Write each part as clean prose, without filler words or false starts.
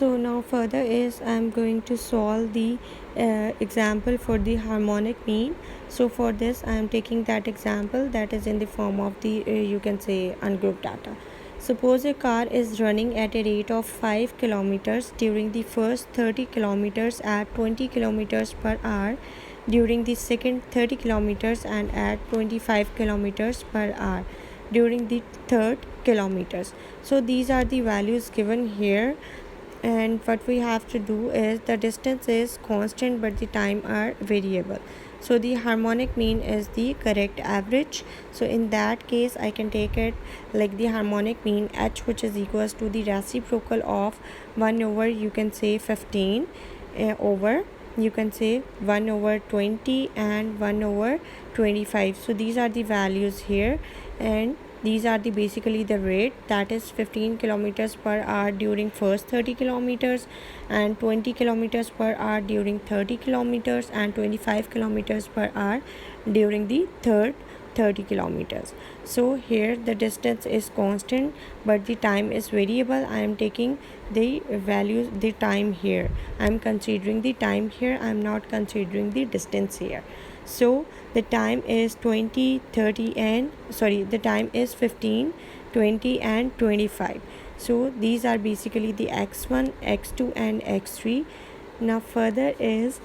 So now further is I'm going to solve the example for the harmonic mean. So for this I'm taking that example that is in the form of the you can say ungrouped data. Suppose a car is running at a rate of 5 kilometers during the first 30 kilometers at 20 kilometers per hour, during the second 30 kilometers and at 25 kilometers per hour during the third kilometers. So these are the values given here, and what we have to do is the distance is constant but the time are variable. So the harmonic mean is the correct average. So in that case I can take it like the harmonic mean h, which is equals to the reciprocal of 1 over you can say 15 over you can say 1 over 20 and 1 over 25. So these are the values here, and these are the basically the rate, that is 15 kilometers per hour during first 30 kilometers and 20 kilometers per hour during 30 kilometers and 25 kilometers per hour during the third 30 kilometers. So here the distance is constant but the time is variable. I am taking the values, the time here, I am considering the time here, I am not considering the distance here. So the time is 20, 30 and the time is 15, 20 and 25. So these are basically the x1, x2 and x3. Now further is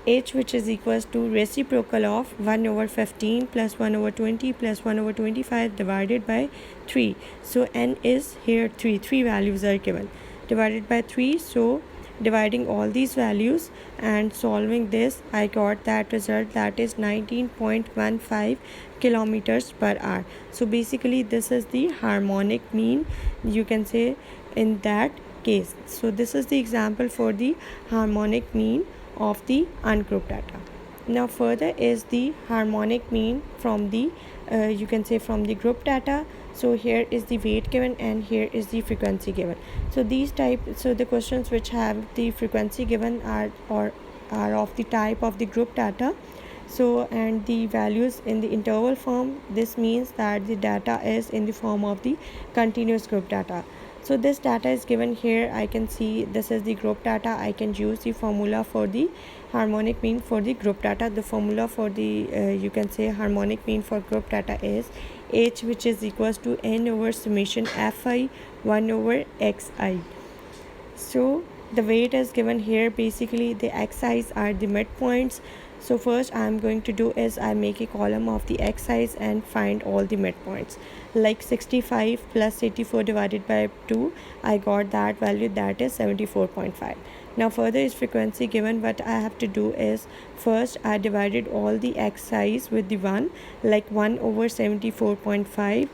h, which is equals to reciprocal of 1 over 15 plus 1 over 20 plus 1 over 25 divided by 3. So n is here 3 values are given, divided by 3. So dividing all these values and solving this, I got that result, that is 19.15 kilometers per hour. So basically this is the harmonic mean you can say in that case. So this is the example for the harmonic mean of the ungrouped data. Now further is the harmonic mean from the you can say from the group data. So here is the weight given and here is the frequency given. So these the questions which have the frequency given are of the type of the group data. So and the values in the interval form, this means that the data is in the form of the continuous group data. So this data is given here, I can see this is the group data. I can use the formula for the harmonic mean for the group data. The formula for the you can say harmonic mean for group data is h, which is equals to n over summation fi 1 over xi. So the weight is given here, basically the xi's are the midpoints. So first I am going to do is I make a column of the xi's and find all the midpoints. Like 65 plus 84 divided by 2, I got that value, that is 74.5. Now further is frequency given. What I have to do is first I divided all the xi's with the 1, like 1 over 74.5,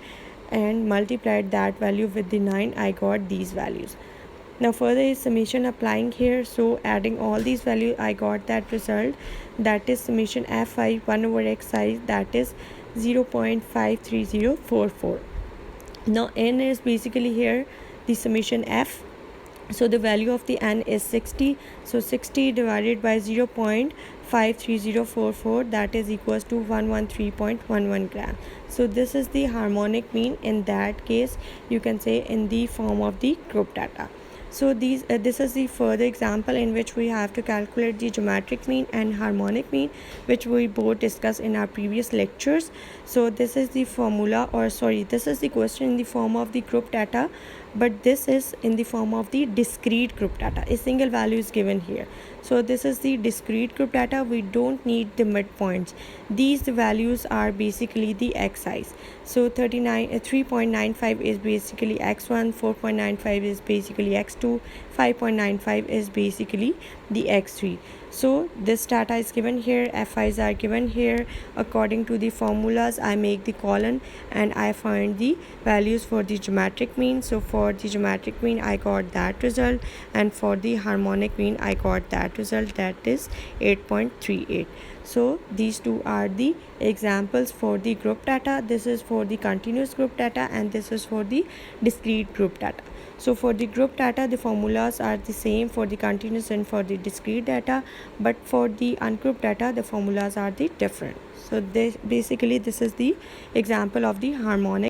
and multiplied that value with the 9. I got these values. Now further is summation applying here. So adding all these values, I got that result, that is summation fi 1 over xi, that is 0.53044. Now n is basically here the summation f. So the value of the n is 60. So 60 divided by 0.53044, that is equals to 113.11 gram. So this is the harmonic mean in that case, you can say in the form of the group data. So this is the further example in which we have to calculate the geometric mean and harmonic mean, which we both discussed in our previous lectures. So this is the formula, or this is the question in the form of the group data, but this is in the form of the discrete group data. A single value is given here. So this is the discrete group data. We don't need the midpoints. These values are basically the xi's. So 3.95 is basically x1, 4.95 is basically x2, 5.95 is basically the x3. So this data is given here, fi's are given here. According to the formulas, I make the column and I find the values for the geometric mean. So for the geometric mean I got that result, and for the harmonic mean I got that result, that is 8.38. So these two are the examples for the group data. This is for the continuous group data and this is for the discrete group data. So for the group data, the formulas are the same for the continuous and for the discrete data, but for the ungrouped data, the formulas are the different. So this is the example of the harmonic